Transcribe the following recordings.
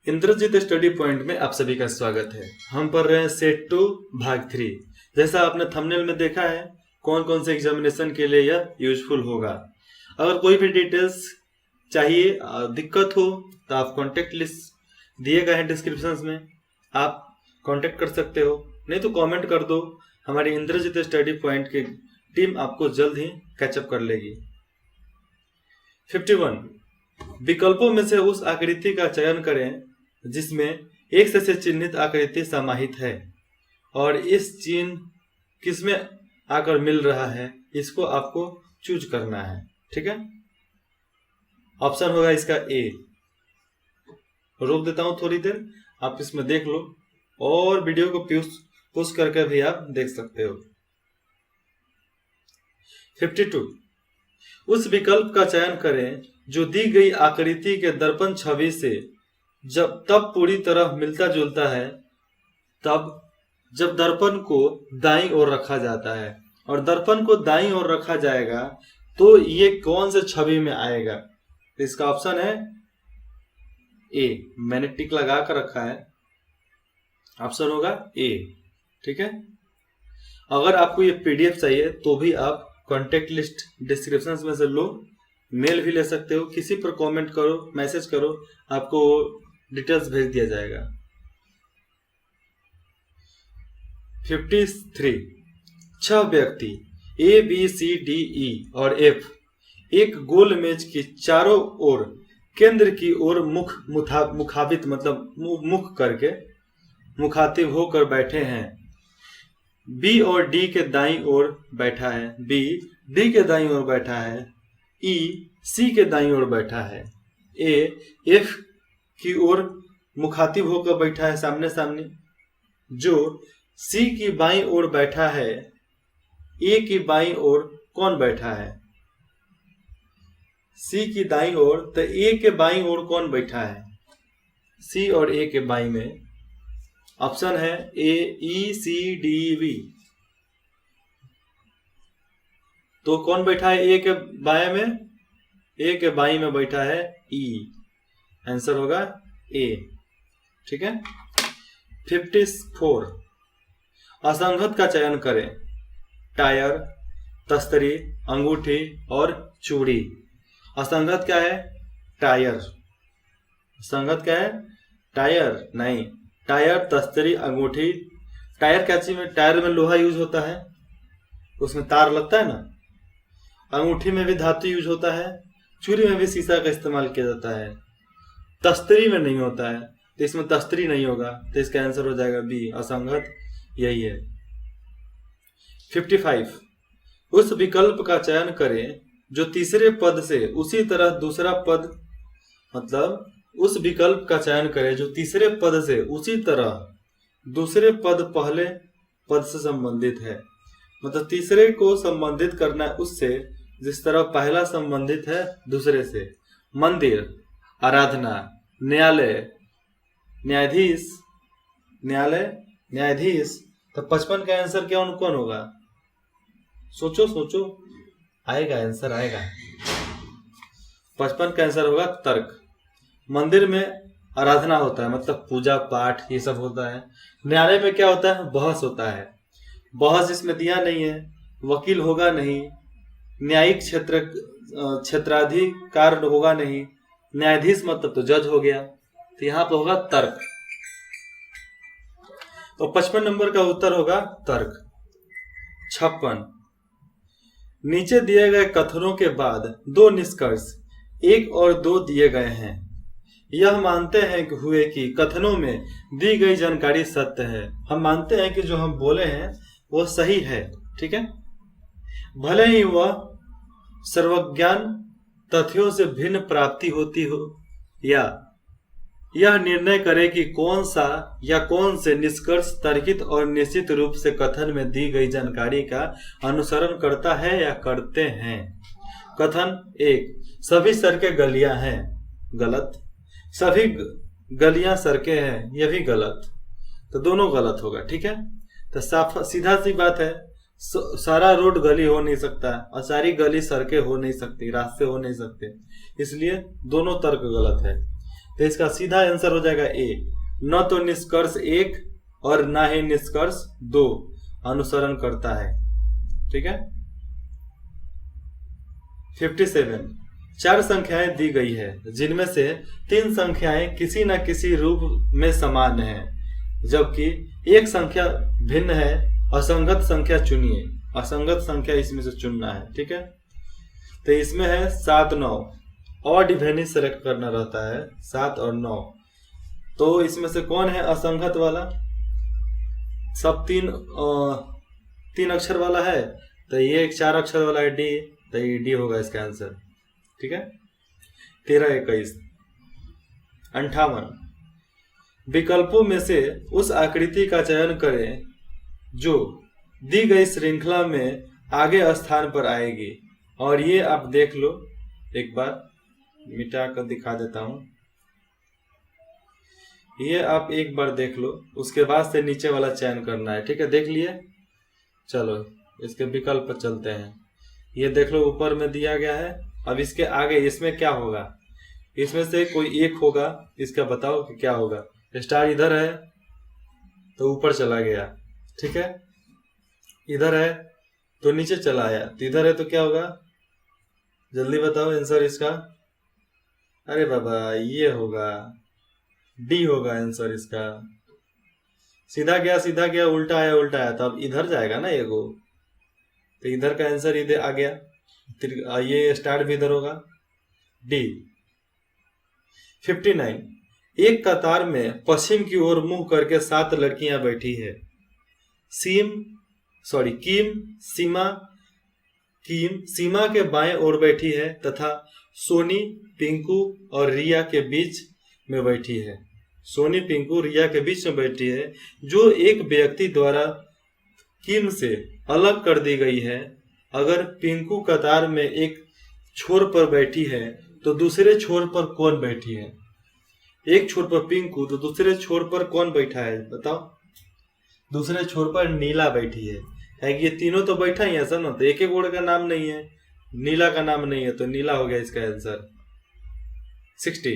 Indrajit study point में आप सभी का स्वागत है। हम पढ़ रहे हैं सेट 2 भाग 3। जैसा आपने थंबनेल में देखा है, कौन कौन से एग्जामिनेशन के लिए यह यूजफुल होगा। अगर कोई भी डिटेल्स चाहिए, दिक्कत हो, तो आप कॉन्टेक्ट लिस्ट दिए गए हैं डिस्क्रिप्शन में, आप कॉन्टेक्ट कर सकते हो, नहीं तो कॉमेंट कर दो। हमारी इंद्रजीत स्टडी पॉइंट की टीम आपको जल्द ही कैचअप कर लेगी। 51 विकल्पों में से उस आकृति का चयन करें जिसमें X से चिन्हित आकृति समाहित है और इस चिन्ह किसमें आकर मिल रहा है, इसको आपको चूज करना है। ठीक है, ऑप्शन होगा इसका ए। रोक देता हूं थोड़ी देर, आप इसमें देख लो और वीडियो को पुश करके भी आप देख सकते हो। 52 उस विकल्प का चयन करें जो दी गई आकृति के दर्पण छवि से तब पूरी तरह मिलता जुलता है जब दर्पण को दाईं ओर रखा जाता है। और दर्पण को दाईं ओर रखा जाएगा तो ये कौन से छवि में आएगा, तो इसका ऑप्शन है ए। मैंने टिक लगा कर रखा है, ऑप्शन होगा ए। ठीक है, अगर आपको ये पीडीएफ चाहिए तो भी आप कॉन्टेक्ट लिस्ट डिस्क्रिप्शन में से लो, मेल भी ले सकते हो, किसी पर कमेंट करो, मैसेज करो, आपको डिटेल्स भेज दिया जाएगा। 53 छह व्यक्ति A B C D E और एफ एक गोल मेज की चारों ओर केंद्र की ओर मुखाबित मतलब मुख करके मुखातिब होकर बैठे हैं। बी और डी के दाईं ओर बैठा है, बी डी के दाईं ओर बैठा है, ई सी के दाईं ओर बैठा है, ए एफ की ओर मुखातिब होकर बैठा है सामने सामने। जो सी की बाईं ओर बैठा है, ए की बाईं ओर कौन बैठा है? सी की दाईं ओर, तो ए के बाईं ओर कौन बैठा है? सी और ए के बाईं में ऑप्शन है ए ई सी डी वी। तो कौन बैठा है ए के बाएं में? ए के बाईं में बैठा है ई, आंसर होगा ए। ठीक है, 54 असंगत का चयन करें। टायर, तस्तरी, अंगूठी और चूड़ी। असंगत क्या है? टायर। असंगत क्या है? टायर नहीं, टायर, तस्तरी, अंगूठी। टायर क्या चीज में? टायर में लोहा यूज होता है, उसमें तार लगता है ना। अंगूठी में भी धातु यूज होता है, चूड़ी में भी शीशा का इस्तेमाल किया जाता है। तस्तरी में नहीं होता है, तो इसमें तस्तरी नहीं होगा, तो इसका आंसर हो जाएगा बी, असंगत यही है। 55 उस विकल्प का चयन करें जो तीसरे पद से उसी तरह दूसरा पद, मतलब उस विकल्प का चयन करें जो तीसरे पद से उसी तरह दूसरे पद पहले पद से संबंधित है। मतलब तीसरे को संबंधित करना है उससे जिस तरह पहला संबंधित है दूसरे से। मंदिर, आराधना, न्यायालय, न्यायाधीश, न्यायालय, न्यायाधीश। तो 55 का आंसर क्या कौन होगा? सोचो सोचो, आएगा आंसर आएगा। 55 का आंसर होगा तर्क। मंदिर में आराधना होता है, मतलब पूजा पाठ ये सब होता है। न्यायालय में क्या होता है? बहस होता है। बहस इसमें दिया नहीं है, वकील होगा नहीं, न्यायिक क्षेत्राधिकार होगा नहीं, न्यायाधीश मतलब तो जज हो गया, तो यहाँ पे होगा तर्क। तो 55 नंबर का उत्तर होगा तर्क। 56 नीचे दिए गए कथनों के बाद दो निष्कर्ष 1 और 2 दिए गए हैं। यह मानते हैं कि हुए कि कथनों में दी गई जानकारी सत्य है। हम मानते हैं कि जो हम बोले हैं वो सही है। ठीक है, भले ही वह सर्वज्ञान तथ्यों से भिन्न प्राप्ति होती हो या यह निर्णय करे कि कौन सा या कौन से निष्कर्ष तर्कित और निश्चित रूप से कथन में दी गई जानकारी का अनुसरण करता है या करते हैं। कथन 1 सभी सड़कें गलियां हैं, गलत। सभी गलियां सड़कें हैं, यह भी गलत। तो दोनों गलत होगा। ठीक है, तो सीधा सी बात है, सारा रोड गली हो नहीं सकता और सारी गली सड़कें हो नहीं सकती, रास्ते हो नहीं सकते, इसलिए दोनों तर्क गलत है। तो इसका सीधा आंसर हो जाएगा ए। न तो निष्कर्ष 1 और ना ही निष्कर्ष 2 अनुसरण करता है। ठीक है। 57 4 संख्याएं दी गई है जिनमें से 3 संख्याएं किसी न किसी रूप में समान हैं, जबकि एक संख्या भिन्न है। असंगत संख्या चुनिए। असंगत संख्या इसमें से चुनना है। ठीक है। तो इसमें है 7 9, ऑड इवन सेलेक्ट करना रहता है 7 और 9। तो इसमें से कौन है असंगत वाला? सब तीन अक्षर वाला है, तो ये एक 4 अक्षर वाला है डी, तो ये डी होगा इसका आंसर। ठीक है। 13 21 58 विकल्पों में से उस आकृति का चयन करें जो दी गई श्रृंखला में आगे स्थान पर आएगी। और ये आप देख लो, एक बार मिटा कर दिखा देता हूं। ये आप एक बार देख लो, उसके बाद से नीचे वाला चयन करना है। ठीक है, देख लिए। चलो इसके विकल्प पर चलते हैं। ये देख लो ऊपर में दिया गया है। अब इसके आगे इसमें क्या होगा? इसमें से कोई एक होगा, इसका बताओ कि क्या होगा। स्टार इधर है तो ऊपर चला गया। ठीक है, इधर है तो नीचे चला आया, तो इधर है तो क्या होगा? जल्दी बताओ आंसर इसका। अरे बाबा, ये होगा डी होगा आंसर इसका। सीधा गया उल्टा आया, तो अब इधर जाएगा ना एगो, तो इधर का आंसर इधर आ गया। ये स्टार्ट भी इधर होगा, डी। 59 एक कतार में पश्चिम की ओर मुंह करके 7 लड़कियां बैठी है। कीम सीमा के बाएं ओर बैठी है तथा सोनी पिंकू और रिया के बीच में बैठी है। सोनी पिंकू रिया के बीच में बैठी है, जो एक व्यक्ति द्वारा कीम से अलग कर दी गई है। अगर पिंकू कतार में एक छोर पर बैठी है तो दूसरे छोर पर कौन बैठी है? एक छोर पर पिंकू तो दूसरे छोर पर कौन बैठा है बताओ? दूसरे छोर पर नीला बैठी है कि ये तीनों तो बैठा ही है सर ना, तो एक एक वर्ड का नाम नहीं है, नीला का नाम नहीं है, तो नीला हो गया इसका आंसर। 60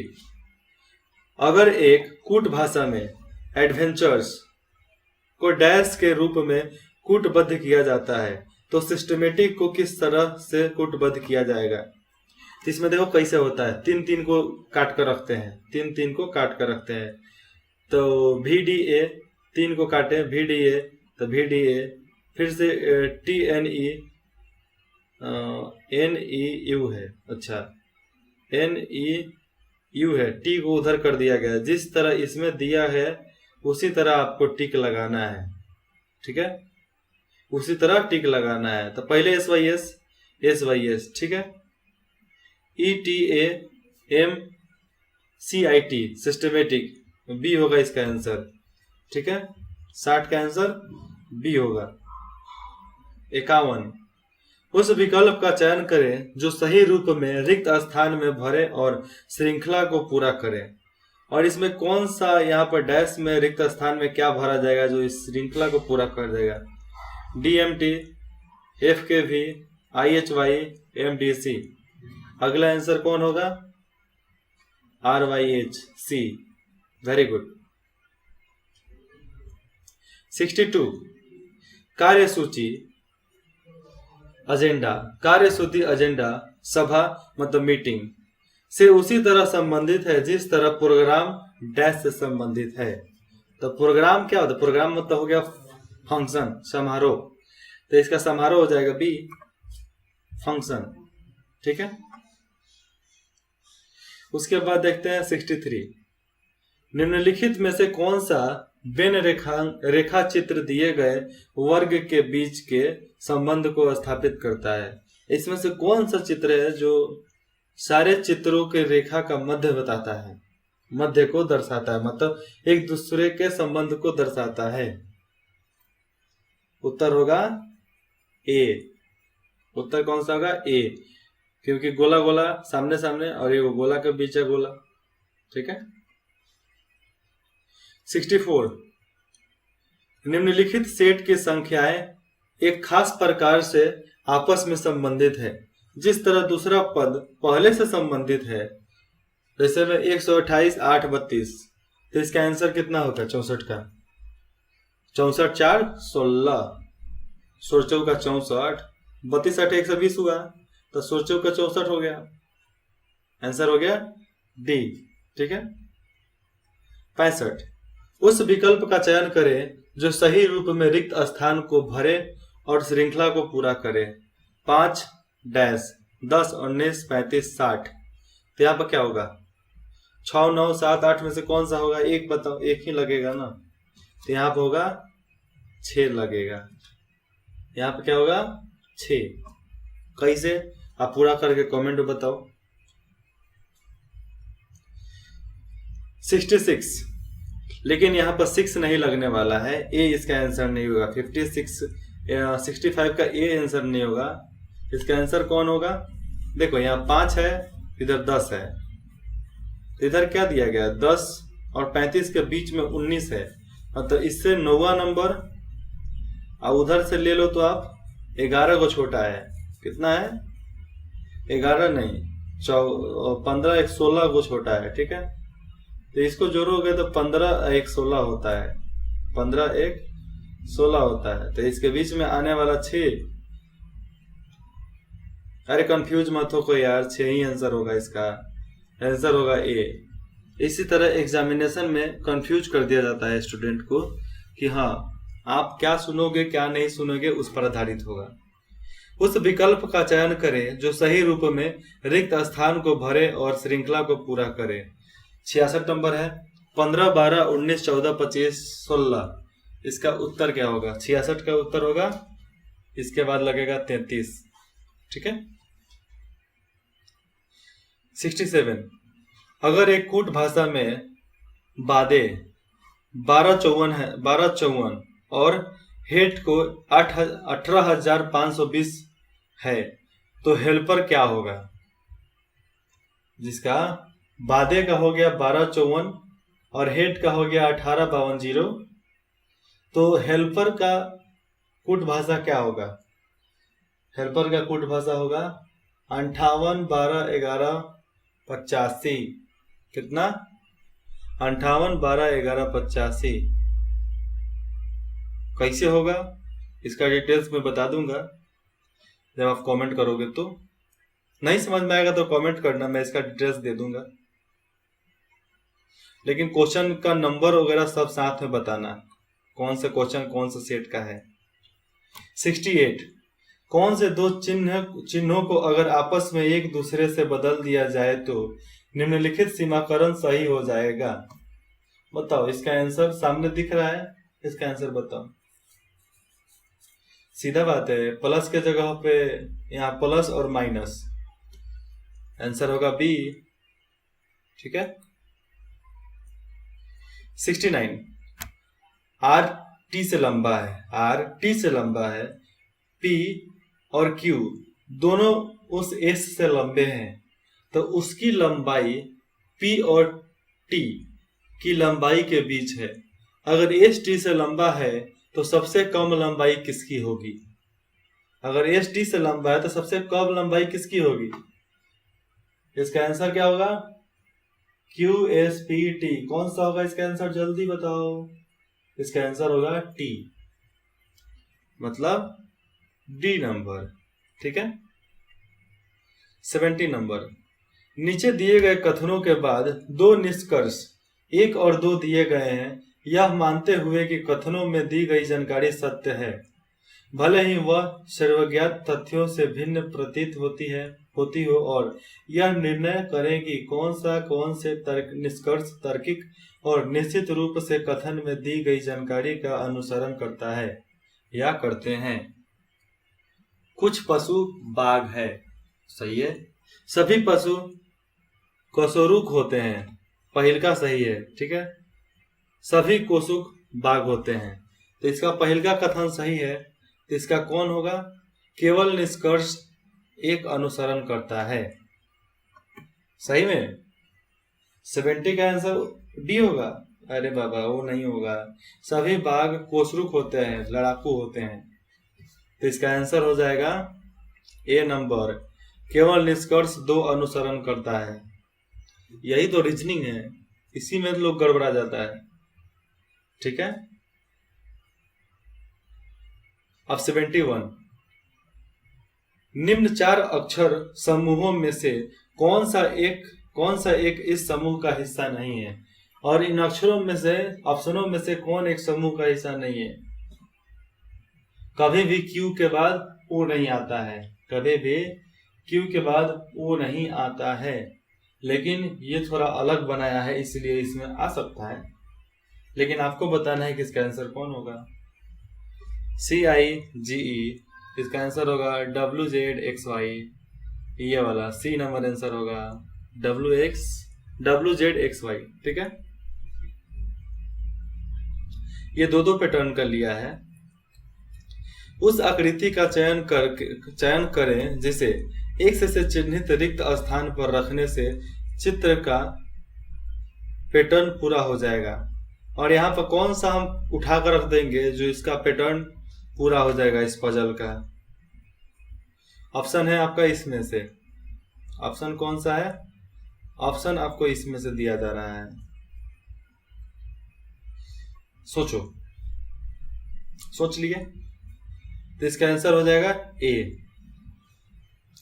अगर एक कूट भाषा में एडवेंचर्स को डैश के रूप में कूटबद्ध किया जाता है तो सिस्टमेटिक को किस तरह से कूटबद्ध किया जाएगा? तो इसमें देखो कैसे होता है, 3 को काट कर रखते हैं, 3 को काट कर रखते हैं। तो VDA 3 को काटे, VDA तो VDA, फिर से TNE NEU है, अच्छा NEU है, टी को उधर कर दिया गया। जिस तरह इसमें दिया है उसी तरह आपको टिक लगाना है। ठीक है, उसी तरह टिक लगाना है। तो पहले SYS, ठीक है। ETAMCIT सिस्टमेटिक, बी होगा इसका आंसर। ठीक है, 60 का आंसर बी होगा। 51 उस विकल्प का चयन करें जो सही रूप में रिक्त स्थान में भरे और श्रृंखला को पूरा करे। और इसमें कौन सा यहाँ पर डैश में रिक्त स्थान में क्या भरा जाएगा जो इस श्रृंखला को पूरा कर देगा? DMT, FKV, IHY, MDC। अगला आंसर कौन होगा? RYHC। Very good. 62 कार्यसूची एजेंडा सभा मतलब मीटिंग से उसी तरह संबंधित है जिस तरह प्रोग्राम डैश से संबंधित है। तो प्रोग्राम क्या होता है? प्रोग्राम मतलब हो गया फंक्शन, समारोह, तो इसका समारोह हो जाएगा बी, फंक्शन। ठीक है, उसके बाद देखते हैं 63 निम्नलिखित में से कौन सा बेन रेखा चित्र दिए गए वर्ग के बीच के संबंध को स्थापित करता है? इसमें से कौन सा चित्र है जो सारे चित्रों के रेखा का मध्य बताता है, मध्य को दर्शाता है, मतलब एक दूसरे के संबंध को दर्शाता है? उत्तर होगा ए। उत्तर कौन सा होगा? ए, क्योंकि गोला गोला सामने सामने और ये गोला के बीच है गोला। ठीक है। 64 निम्नलिखित सेट की संख्याएं एक खास प्रकार से आपस में संबंधित है। जिस तरह दूसरा पद पहले से संबंधित है जैसे में 128 8 32, तो इसका आंसर कितना होगा 64 का? 64 4 16, 16 चौका 64, 32 8 120 हुआ, तो 16 चौका 64 हो गया। आंसर हो गया डी। ठीक है। 65, उस विकल्प का चयन करें जो सही रूप में रिक्त स्थान को भरे और श्रृंखला को पूरा करे। 5 डैश 10 19 35 60, तो यहाँ पर क्या होगा? 6 9 7 8 में से कौन सा होगा? एक बताओ, एक ही लगेगा ना, तो यहाँ पर होगा 6 लगेगा। यहाँ पे क्या होगा? 6। कैसे? आप पूरा करके कमेंट में बताओ। 66, लेकिन यहाँ पर 6 नहीं लगने वाला है, ए इसका आंसर नहीं होगा। 65 का ए आंसर नहीं होगा। इसका आंसर कौन होगा? देखो यहाँ 5 है, इधर 10 है, तो इधर क्या दिया गया? 10 और 35 के बीच में 19 है, मतलब इससे 9वां नंबर, और उधर से ले लो तो आप 11 को छोटा है। कितना है? 11 नहीं, 15 1 16 को छोटा है। ठीक है, तो इसको जोड़ोगे तो 15 1 16 होता है, 15 1 16 होता है, तो इसके बीच में आने वाला 6। अरे कंफ्यूज मत हो कोई यार, 6 ही आंसर होगा इसका। आंसर होगा ए। इसी तरह एग्जामिनेशन में कंफ्यूज कर दिया जाता है स्टूडेंट को कि हाँ आप क्या सुनोगे क्या नहीं सुनोगे, उस पर आधारित होगा। उस विकल्प का चयन करें जो सही रूप में रिक्त स्थान को भरे और श्रृंखला को पूरा करे। 66 नंबर है। 15 12 19 14 25 16, इसका उत्तर क्या होगा? 66 का उत्तर होगा, इसके बाद लगेगा 33। ठीक है। 67, अगर एक कूट भाषा में बादे 1254 और हेड को 18,520 है, तो हेल्पर क्या होगा? जिसका बादे का हो गया 1254 और हेड का हो गया 1852, तो हेल्पर का कूट भाषा क्या होगा? हेल्पर का कूट भाषा होगा 58 12 11 85। कितना? 58 12 11 85। कैसे होगा इसका डिटेल्स मैं बता दूंगा जब आप कमेंट करोगे। तो नहीं समझ में आएगा तो कमेंट करना, मैं इसका डिटेल्स दे दूंगा, लेकिन क्वेश्चन का नंबर वगैरह सब साथ में बताना, कौन सा क्वेश्चन कौन सा सेट का है। 68, कौन से दो चिन्हों को अगर आपस में एक दूसरे से बदल दिया जाए तो निम्नलिखित सीमाकरण सही हो जाएगा? बताओ, इसका आंसर सामने दिख रहा है, इसका आंसर बताओ। सीधा बात है, प्लस के जगह पे यहाँ प्लस और माइनस, आंसर होगा बी। ठीक है। 69, आर टी से लंबा है, आर टी से लंबा है, पी और क्यू दोनों उस एस से लंबे हैं, तो उसकी लंबाई पी और टी की लंबाई के बीच है। अगर एस टी से लंबा है तो सबसे कम लंबाई किसकी होगी? अगर एस टी से लंबा है तो सबसे कम लंबाई किसकी होगी? इसका आंसर क्या होगा? Q S P T. कौन सा होगा इसका आंसर? जल्दी बताओ। इसका आंसर होगा टी, मतलब डी नंबर। ठीक है। 70 नंबर, नीचे दिए गए कथनों के बाद दो निष्कर्ष 1 और 2 दिए गए हैं, यह मानते हुए कि कथनों में दी गई जानकारी सत्य है, भले ही वह सर्वज्ञात तथ्यों से भिन्न प्रतीत होती हो, और यह निर्णय करें कि कौन से निष्कर्ष तार्किक और निश्चित रूप से कथन में दी गई जानकारी का अनुसरण करता है या करते हैं। कुछ पशु बाघ है, सही है। सभी पशु कोसोरुक होते हैं, पहिल का सही है। ठीक है। सभी कोसुक बाघ होते हैं, तो इसका पहिल का कथन सही है। तो इसका कौन होगा? केवल निष्कर्ष एक अनुसरण करता है। सही में 70 का आंसर डी होगा। अरे बाबा, वो नहीं होगा। सभी बाघ कोसरुक होते हैं, लड़ाकू होते हैं, तो इसका आंसर हो जाएगा ए नंबर, केवल निष्कर्ष 2 अनुसरण करता है। यही तो रीजनिंग है, इसी में लोग गड़बड़ा जाता है। ठीक है, अब 71, निम्न 4 अक्षर समूहों में से कौन सा एक इस समूह का हिस्सा नहीं है, और इन अक्षरों में से ऑप्शनों में से कौन एक समूह का हिस्सा नहीं है। कभी भी क्यू के बाद ओ नहीं आता है, कभी भी क्यू के बाद ओ नहीं आता है, लेकिन ये थोड़ा अलग बनाया है इसलिए इसमें आ सकता है, लेकिन आपको बताना है कि इसका आंसर कौन होगा। CIGE, इसका आंसर होगा WZXY, ये वाला सी नंबर आंसर होगा WZXY। ठीक है, ये दो पैटर्न का लिया है। उस आकृति का चयन करें जिसे X से चिन्हित रिक्त स्थान पर रखने से चित्र का पैटर्न पूरा हो जाएगा, और यहाँ पर कौन सा हम उठाकर रख देंगे जो इसका पैटर्न पूरा हो जाएगा इस पजल का। ऑप्शन है आपका इसमें से, ऑप्शन कौन सा है, ऑप्शन आपको इसमें से दिया जा रहा है, सोचो, सोच लिए, तो इसका आंसर हो जाएगा A।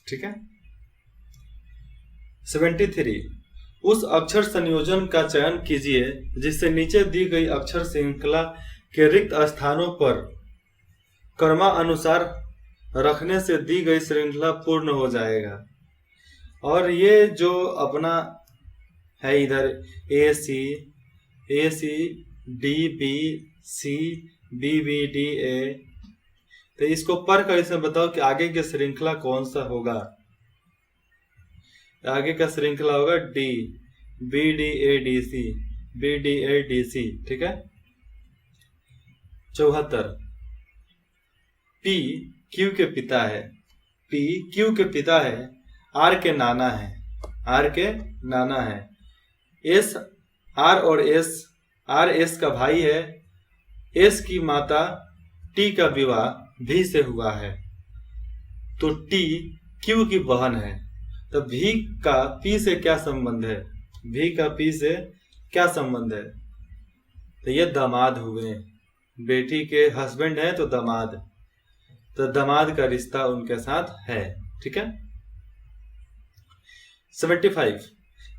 ठीक है, 73, उस अक्षर संयोजन का चयन कीजिए जिससे नीचे दी गई अक्षर श्रृंखला के रिक्त स्थानों पर क्रमानुसार रखने से दी गई श्रृंखला पूर्ण हो जाएगा। और ये जो अपना है इधर AC DB C BB DA, तो इसको पढ़ कर इसमें बताओ कि आगे की श्रृंखला कौन सा होगा। आगे का श्रृंखला होगा D BDADC BDADC। ठीक है, 74, P Q के पिता है, P Q के पिता है, R के नाना है, R के नाना है, S R और S, R S का भाई है, S की माता T का विवाह V से हुआ है, तो T Q की बहन है, तो V का P से क्या संबंध है, V का P से क्या संबंध है, तो ये दामाद हुए, बेटी के हस्बैंड है तो दामाद, तो दामाद का रिश्ता उनके साथ है। ठीक है, 75,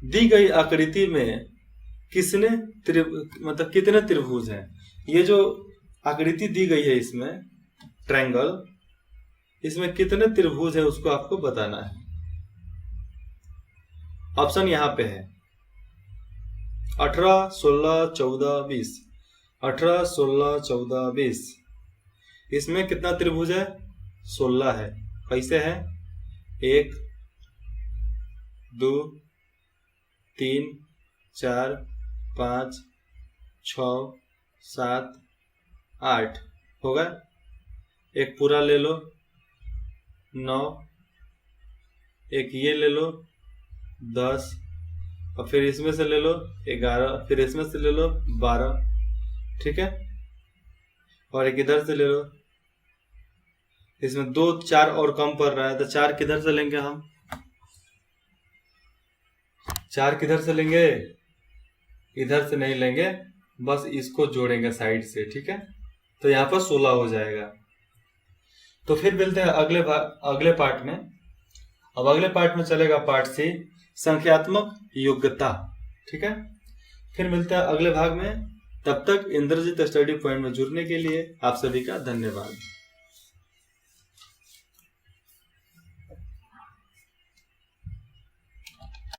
दी गई आकृति में कितने त्रिभुज हैं। ये जो आकृति दी गई है इसमें ट्रायंगल, इसमें कितने त्रिभुज है उसको आपको बताना है। ऑप्शन यहाँ पे है 18 16 14 20, 18 16 14 20। इसमें कितना त्रिभुज है, 16 है। कैसे है, 1 2 3 4 5 6 7 8 होगा। एक पूरा ले लो 9, एक ये ले लो 10, और फिर इसमें से ले लो 11, फिर इसमें से ले लो 12। ठीक है, और एक इधर से ले लो, इसमें 2 4 और कम पड़ रहा है, तो 4 किधर से लेंगे हम, 4 किधर से लेंगे, इधर से नहीं लेंगे, बस इसको जोड़ेंगे साइड से। ठीक है, तो यहाँ पर 16 हो जाएगा। तो फिर मिलते हैं अगले पार्ट में। अब अगले पार्ट में चलेगा पार्ट C, संख्यात्मक योग्यता। ठीक है, फिर मिलते हैं अगले भाग में। तब तक इंद्रजीत स्टडी पॉइंट में जुड़ने के लिए आप सभी का धन्यवाद।